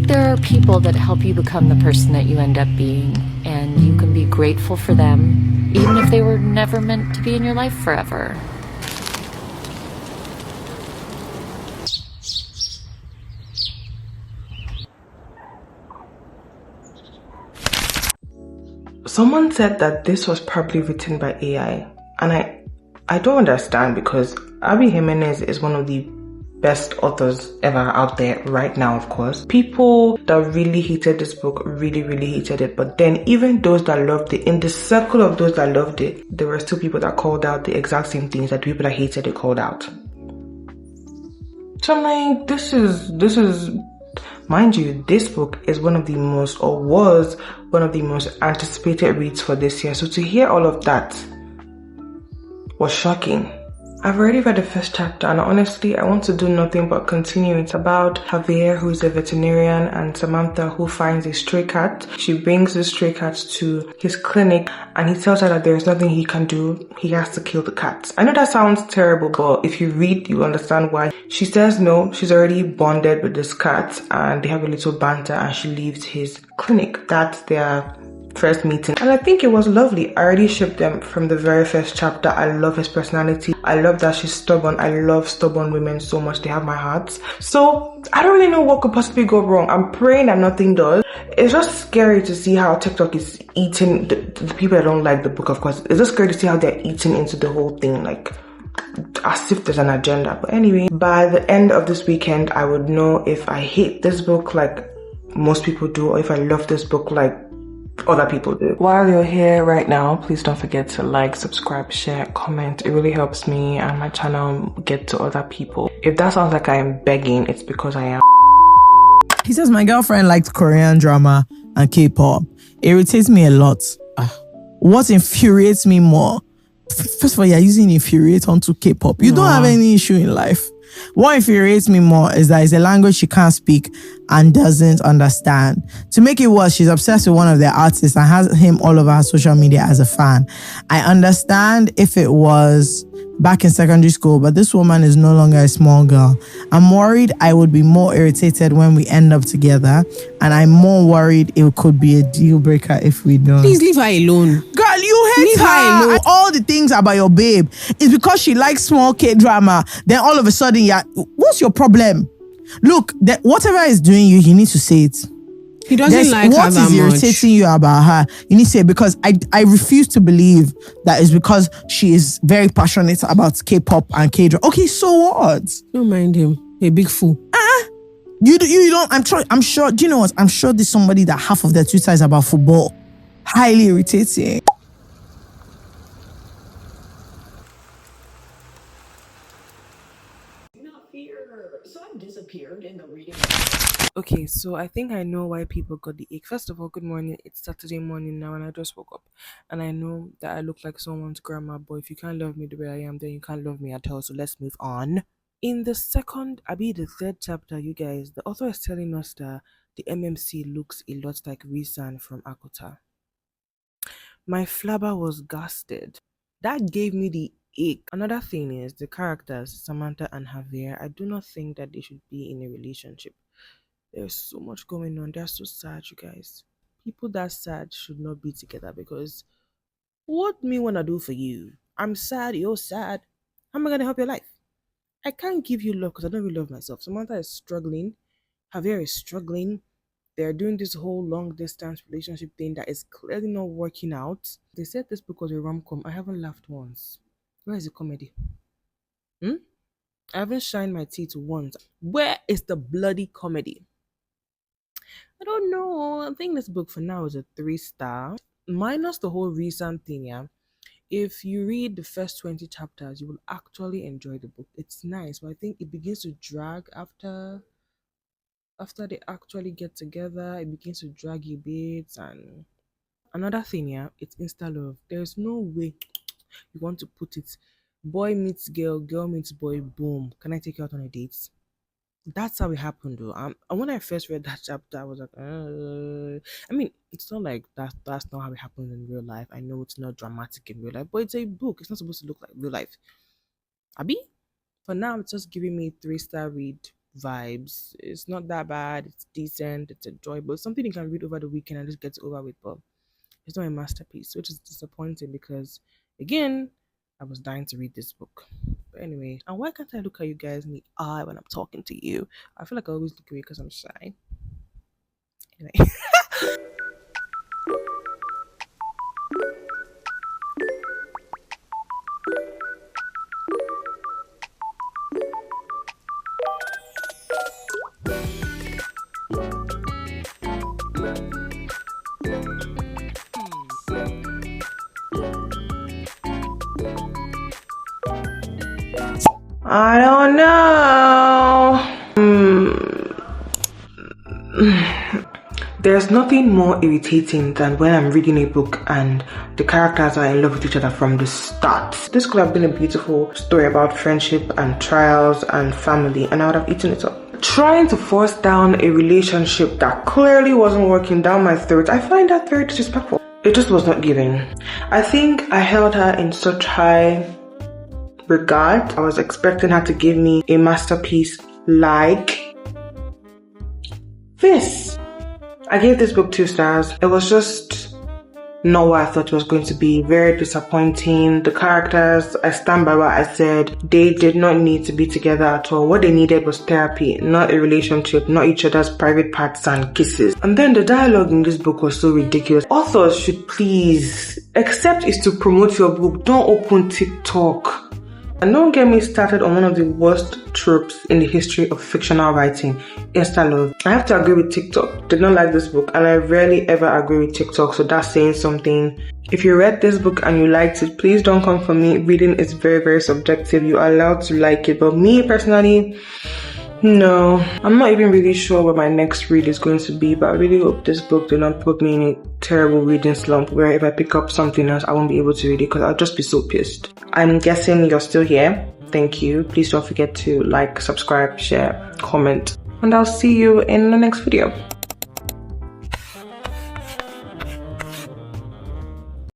There are people that help you become the person that you end up being, and you can be grateful for them, even if they were never meant to be in your life forever. Someone said that this was probably written by AI, and I don't understand, because Abby Jimenez is one of the best authors ever out there right now, of course. People that really hated this book really hated it, but then even those that loved it, in the circle of those that loved it, there were still people that called out the exact same things that people that hated it called out. So I'm like, this is mind you, this book is one of the most, or was one of the most anticipated reads for this year. So to hear all of that was shocking. I've already read the first chapter, and honestly, I want to do nothing but continue. It's about Javier, who is a veterinarian, and Samantha, who finds a stray cat. She brings the stray cat to his clinic, and he tells her that there's nothing he can do. He has to kill the cat. I know that sounds terrible, but if you read, you understand why. She says no, she's already bonded with this cat, and they have a little banter, and she leaves his clinic. That's their first meeting, and I think it was lovely. I already shipped them from the very first chapter. I love his personality. I love that she's stubborn. I love stubborn women so much. They have my heart. So I don't really know what could possibly go wrong. I'm praying that nothing does. It's just scary to see how TikTok is eating the people that don't like the book, of course. It's just scary to see how they're eating into the whole thing, like as if there's an agenda. But anyway, by the end of this weekend, I would know if I hate this book like most people do, or if I love this book like other people do. While you're here right now, please don't forget to like, subscribe, share, comment. It really helps me and my channel get to other people. If that sounds like I am begging, it's because I am. He says my girlfriend liked Korean drama and K-pop. It irritates me a lot. What infuriates me more? First of all, you're using infuriate onto K-pop. You don't have any issue in life. What infuriates me more is that it's a language she can't speak and doesn't understand. To make it worse, she's obsessed with one of their artists and has him all over her social media as a fan. I understand if it was back in secondary school, but this woman is no longer a small girl. I'm worried I would be more irritated when we end up together, and I'm more worried it could be a deal breaker if we don't. Please leave her alone. Girl, you hate Leave her alone. All the things about your babe is because she likes small K-drama. Then all of a sudden, what's your problem? Look, whatever is doing you, you need to say it. He doesn't like her that much. What is irritating you about her? You need to say it, because I refuse to believe that it's because she is very passionate about K-pop and K-drama. Okay, so what? Don't mind him. A big fool. You don't. I'm sure. Do you know what? I'm sure there's somebody that half of their Twitter is about football. Highly irritating. Okay, so I think I know why people got the ache. First of all, good morning. It's Saturday morning now, and I just woke up. And I know that I look like someone's grandma, but if you can't love me the way I am, then you can't love me at all. So let's move on. In the third chapter, you guys, the author is telling us that the MMC looks a lot like Risan from Akota. My flabber was gasted. That gave me the ache. Another thing is the characters, Samantha and Javier. I do not think that they should be in a relationship. There's so much going on. They're so sad, you guys. People that sad should not be together, because what me wanna do for you? I'm sad, you're sad. How am I gonna help your life? I can't give you love because I don't really love myself. Samantha is struggling. Javier is struggling. They're doing this whole long distance relationship thing that is clearly not working out. They said this book was a rom-com. I haven't laughed once. Where is the comedy? I haven't shined my teeth once. Where is the bloody comedy? I don't know. I think this book for now is a 3-star. Minus the whole recent thing, yeah. If you read the first 20 chapters, you will actually enjoy the book. It's nice, but I think it begins to drag after they actually get together. It begins to drag a bit. And another thing, yeah, it's insta love. There's no way you want to put it. Boy meets girl, girl meets boy, boom. Can I take you out on a date? That's how it happened, though. And when I first read that chapter, I was like, I mean, it's not like that's not how it happens in real life. I know it's not dramatic in real life, but it's a book. It's not supposed to look like real life. Abi? For now, it's just giving me 3-star read. vibes. It's not that bad. It's decent. It's enjoyable. It's something you can read over the weekend and just get over with. But it's not a masterpiece, which is disappointing because, again, I was dying to read this book. But anyway, and why can't I look at you guys in the eye when I'm talking to you? I feel like I always look away because I'm shy. Anyway. I don't know. There's nothing more irritating than when I'm reading a book and the characters are in love with each other from the start. This could have been a beautiful story about friendship and trials and family, and I would have eaten it up. Trying to force down a relationship that clearly wasn't working down my throat, I find that very disrespectful. It just was not giving. I think I held her in such high regard. I was expecting her to give me a masterpiece like this. I gave this book 2 stars. It was just not what I thought it was going to be. Very disappointing. The characters, I stand by what I said. They did not need to be together at all. What they needed was therapy, not a relationship, not each other's private parts and kisses. And then the dialogue in this book was so ridiculous. Authors should please, except it's to promote your book, don't open TikTok. And don't get me started on one of the worst tropes in the history of fictional writing, Insta love. I have to agree with TikTok. Did not like this book, and I rarely ever agree with TikTok, so that's saying something. If you read this book and you liked it, please don't come for me. Reading is very, very subjective. You're allowed to like it, but me personally, no. I'm not even really sure what my next read is going to be, but I really hope this book did not put me in a terrible reading slump where if I pick up something else, I won't be able to read it because I'll just be so pissed. I'm guessing you're still here. Thank you. Please don't forget to like, subscribe, share, comment, and I'll see you in the next video.